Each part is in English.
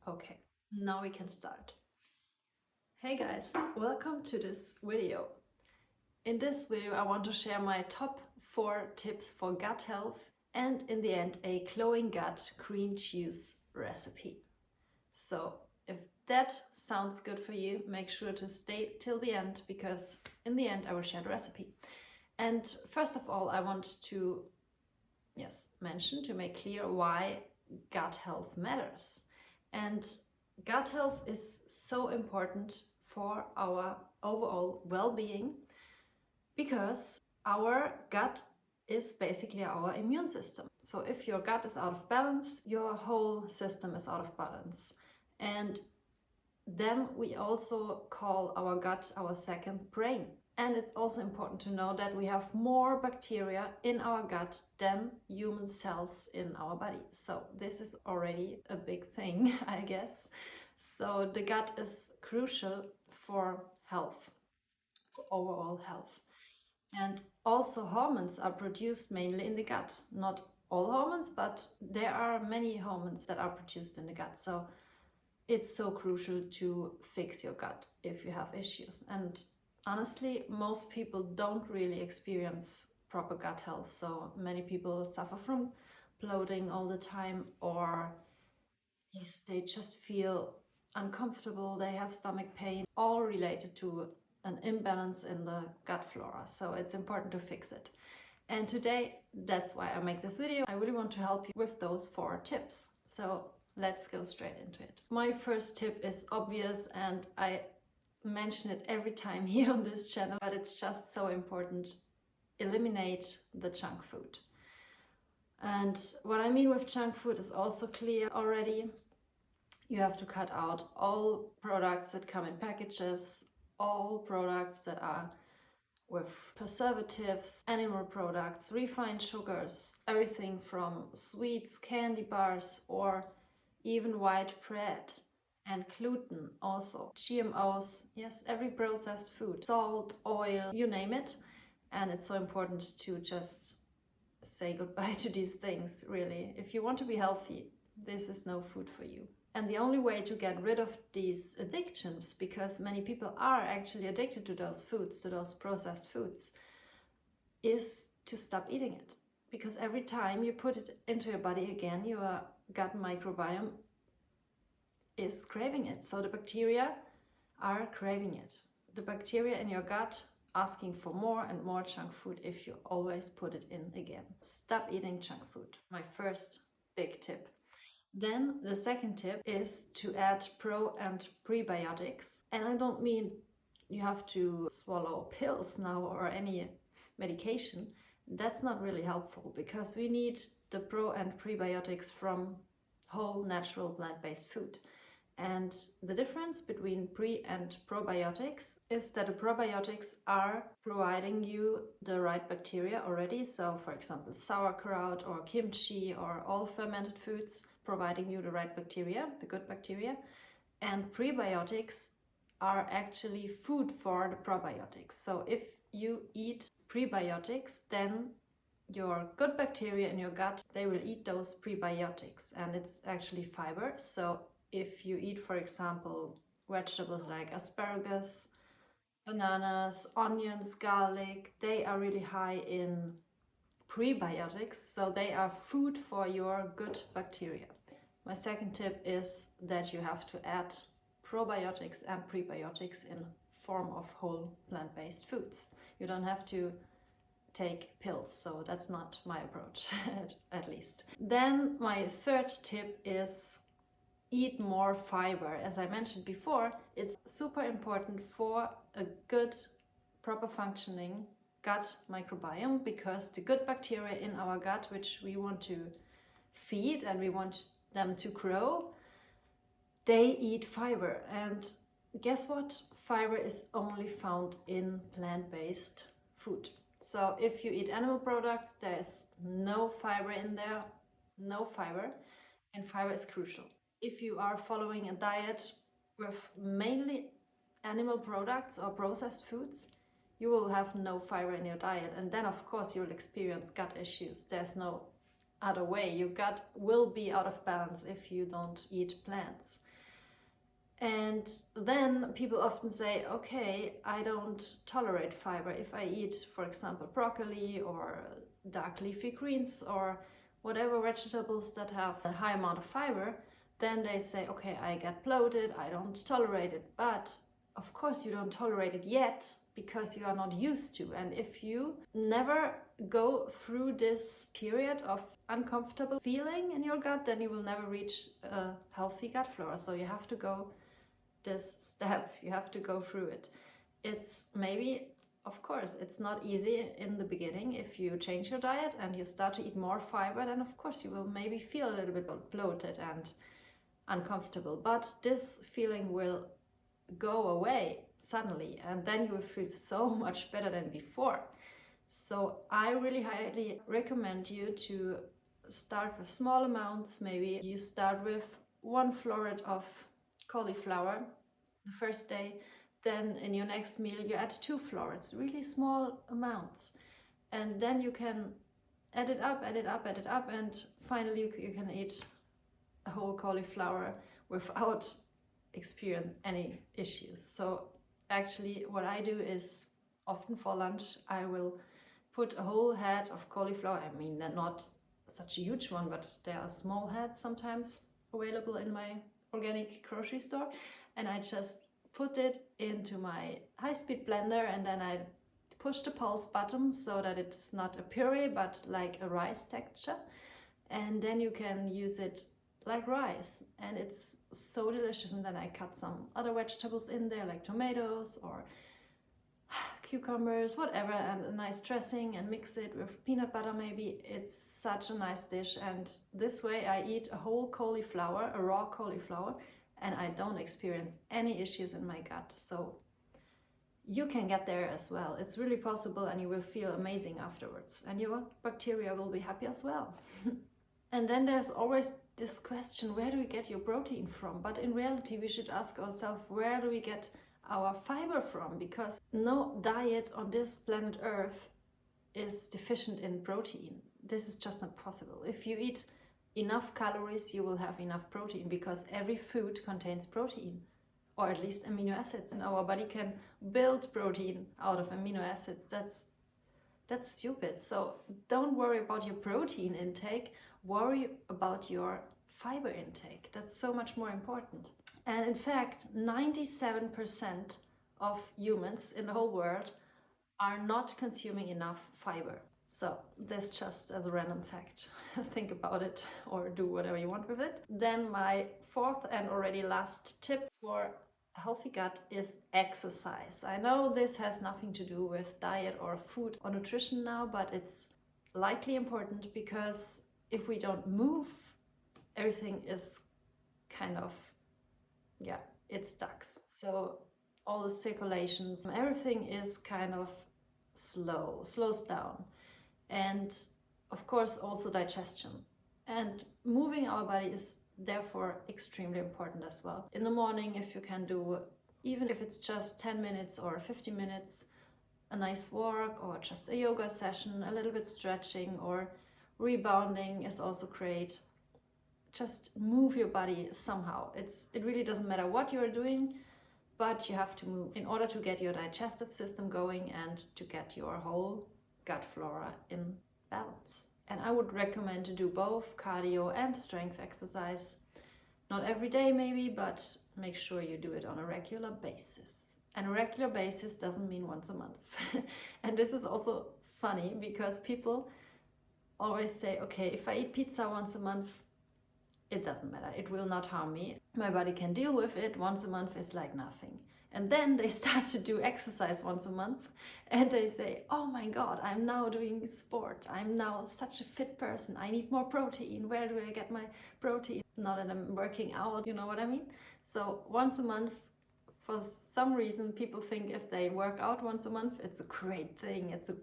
Okay, now we can start. Hey guys, welcome to this video. In this video I want to share my top 4 tips for gut health and in the end a glowing gut green juice recipe. So if that sounds good for you, make sure to stay till the end because in the end I will share the recipe. And first of all I want to mention to make clear why gut health matters. And gut health is so important for our overall well-being because our gut is basically our immune system. So if your gut is out of balance, your whole system is out of balance. And then we also call our gut our second brain. And it's also important to know that we have more bacteria in our gut than human cells in our body. So this is already a big thing, I guess. So the gut is crucial for health, for overall health. And also hormones are produced mainly in the gut. Not all hormones, but there are many hormones that are produced in the gut. So it's so crucial to fix your gut if you have issues. And honestly, most people don't really experience proper gut health. So many people suffer from bloating all the time, or yes, they just feel uncomfortable, they have stomach pain, all related to an imbalance in the gut flora. So it's important to fix it. And today, that's why I make this video. I really want to help you with those 4 tips. So let's go straight into it. My first tip is obvious and I mention it every time here on this channel, but it's just so important. Eliminate the junk food. And what I mean with junk food is also clear already. You have to cut out all products that come in packages, all products that are with preservatives, animal products, refined sugars, everything from sweets, candy bars, or even white bread. And gluten also, GMOs, yes, every processed food, salt, oil, you name it. And it's so important to just say goodbye to these things, really. If you want to be healthy, this is no food for you. And the only way to get rid of these addictions, because many people are actually addicted to those foods, to those processed foods, is to stop eating it. Because every time you put it into your body again, your gut microbiome is craving it. So the bacteria are craving it. The bacteria in your gut asking for more and more junk food if you always put it in again. Stop eating junk food. My first big tip. Then the second tip is to add pro and prebiotics. And I don't mean you have to swallow pills now or any medication. That's not really helpful because we need the pro and prebiotics from whole natural plant-based food. And the difference between pre and probiotics is that the probiotics are providing you the right bacteria already. So for example, sauerkraut or kimchi or all fermented foods providing you the right bacteria, the good bacteria. And prebiotics are actually food for the probiotics. So if you eat prebiotics, then your good bacteria in your gut, they will eat those prebiotics, and it's actually fiber. So if you eat, for example, vegetables like asparagus, bananas, onions, garlic, they are really high in prebiotics, so they are food for your good bacteria. My second tip is that you have to add probiotics and prebiotics in form of whole plant-based foods. You don't have to take pills, so that's not my approach, at least. Then my third tip is eat more fiber. As I mentioned before, it's super important for a good, proper functioning gut microbiome because the good bacteria in our gut, which we want to feed and we want them to grow, they eat fiber. And guess what? Fiber is only found in plant-based food. So if you eat animal products, there's no fiber in there, no fiber, and fiber is crucial. If you are following a diet with mainly animal products or processed foods, you will have no fiber in your diet, and then of course you will experience gut issues. There's no other way. Your gut will be out of balance if you don't eat plants. And then people often say, okay, I don't tolerate fiber. If I eat, for example, broccoli or dark leafy greens or whatever vegetables that have a high amount of fiber, then they say, okay, I get bloated, I don't tolerate it. But of course you don't tolerate it yet because you are not used to. And if you never go through this period of uncomfortable feeling in your gut, then you will never reach a healthy gut flora. So you have to go this step, you have to go through it. It's maybe, of course, it's not easy in the beginning. If you change your diet and you start to eat more fiber, then of course you will maybe feel a little bit bloated and uncomfortable, but this feeling will go away suddenly, and then you will feel so much better than before. So I really highly recommend you to start with small amounts. Maybe you start with 1 floret of cauliflower the first day, then in your next meal you add 2 florets, really small amounts, and then you can add it up, and finally you can eat a whole cauliflower without experience any issues. So actually what I do is often for lunch I will put a whole head of cauliflower. I mean, not such a huge one, but there are small heads sometimes available in my organic grocery store, and I just put it into my high-speed blender, and then I push the pulse button so that it's not a puree but like a rice texture, and then you can use it like rice, and it's so delicious. And then I cut some other vegetables in there like tomatoes or cucumbers, whatever, and a nice dressing, and mix it with peanut butter maybe. It's such a nice dish, and this way I eat a whole cauliflower, a raw cauliflower, and I don't experience any issues in my gut. So you can get there as well. It's really possible, and you will feel amazing afterwards, and your bacteria will be happy as well. And then there's always this question, where do we get your protein from? But in reality we should ask ourselves, where do we get our fiber from? Because no diet on this planet Earth is deficient in protein. This is just not possible. If you eat enough calories, you will have enough protein, because every food contains protein, or at least amino acids, and our body can build protein out of amino acids. That's stupid. So don't worry about your protein intake, worry about your fiber intake. That's so much more important. And in fact, 97% of humans in the whole world are not consuming enough fiber. So this just as a random fact. Think about it or do whatever you want with it. Then my fourth and already last tip for a healthy gut is exercise. I know this has nothing to do with diet or food or nutrition now, but it's likely important, because if we don't move, everything is kind of, yeah, it stucks. So all the circulations, everything is kind of slows down. And of course also digestion. And moving our body is therefore extremely important as well. In the morning, if you can do, even if it's just 10 minutes or 50 minutes, a nice walk, or just a yoga session, a little bit stretching or rebounding is also great. Just move your body somehow. It really doesn't matter what you're doing, but you have to move in order to get your digestive system going and to get your whole gut flora in balance. And I would recommend to do both cardio and strength exercise. Not every day maybe, but make sure you do it on a regular basis. And a regular basis doesn't mean once a month. And this is also funny, because people always say, okay, if I eat pizza once a month, it doesn't matter, it will not harm me, my body can deal with it, once a month is like nothing. And then they start to do exercise once a month, and they say, oh my god, I'm now doing sport, I'm now such a fit person, I need more protein, where do I get my protein? Not that I'm working out, you know what I mean? So once a month, for some reason people think if they work out once a month, it's a great thing, it's a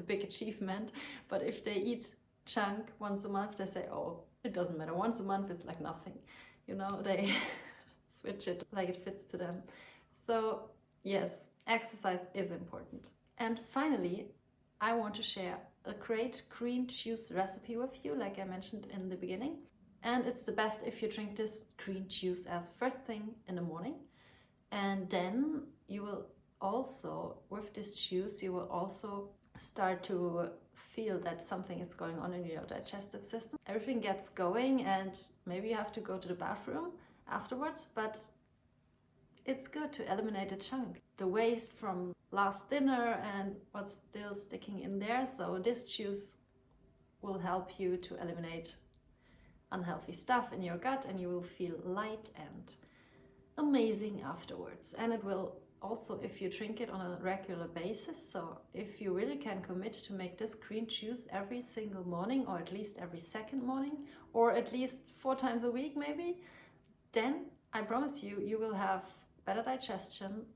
big achievement. But if they eat junk once a month, they say, oh, it doesn't matter, once a month is like nothing, you know, they switch it like it fits to them. So yes, exercise is important. And finally, I want to share a great green juice recipe with you, like I mentioned in the beginning. And it's the best if you drink this green juice as first thing in the morning. And then you will also, with this juice, you will also start to feel that something is going on in your digestive system. Everything gets going, and maybe you have to go to the bathroom afterwards, but it's good to eliminate a chunk, the waste from last dinner and what's still sticking in there. So this juice will help you to eliminate unhealthy stuff in your gut, and you will feel light and amazing afterwards. And it will also, if you drink it on a regular basis, so if you really can commit to make this green juice every single morning, or at least every second morning, or at least 4 times a week maybe, then I promise you, you will have better digestion,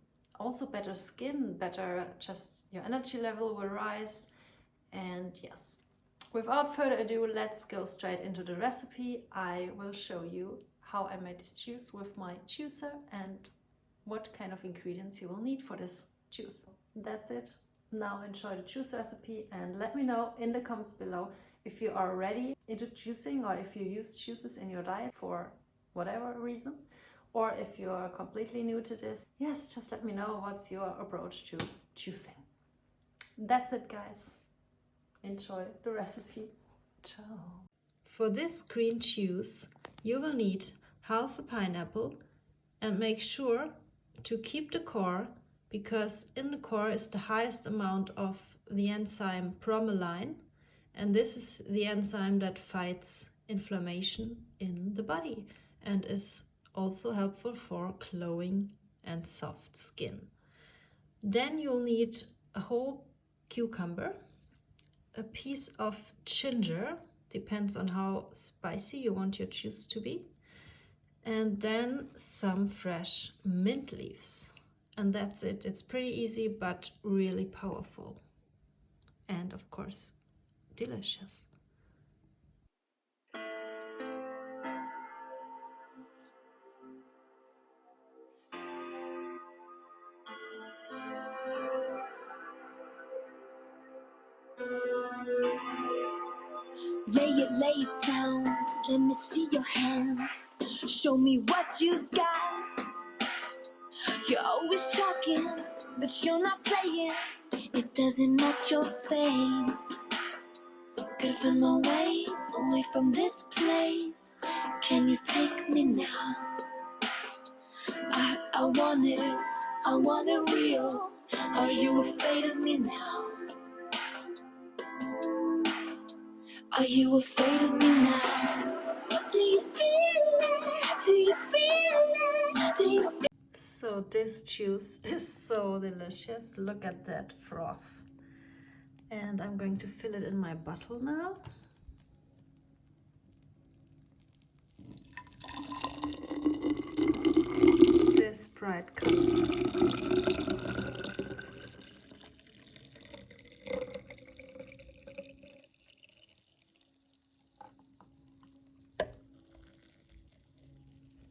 also better skin, better, just your energy level will rise. And yes, without further ado, let's go straight into the recipe. I will show you how I made this juice with my juicer and what kind of ingredients you will need for this juice. That's it. Now enjoy the juice recipe and let me know in the comments below if you are already into juicing, or if you use juices in your diet for whatever reason, or if you are completely new to this. Yes, just let me know what's your approach to juicing. That's it, guys. Enjoy the recipe. Ciao. For this green juice, you will need half a pineapple, and make sure to keep the core, because in the core is the highest amount of the enzyme bromelain, and this is the enzyme that fights inflammation in the body and is also helpful for glowing and soft skin. Then you'll need a whole cucumber, a piece of ginger, depends on how spicy you want your juice to be, and then some fresh mint leaves. And that's it. It's pretty easy, but really powerful. And of course, delicious. Lay it down, let me see your hand. Show me what you got. You're always talking, but you're not playing. It doesn't match your face. Gotta find my way away from this place. Can you take me now? I want it real. Are you afraid of me now? Are you afraid of me now? Do you feel it? Do you feel it? Do you feel it? So this juice is so delicious. Look at that froth. And I'm going to fill it in my bottle now. This bright color.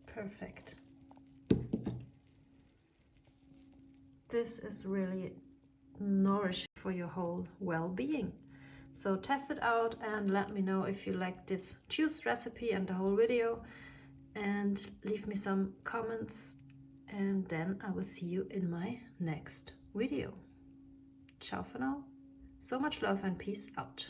Perfect. This is really nourishing for your whole well-being. So test it out and let me know if you like this juice recipe and the whole video, and leave me some comments, and then I will see you in my next video. Ciao for now. So much love and peace out.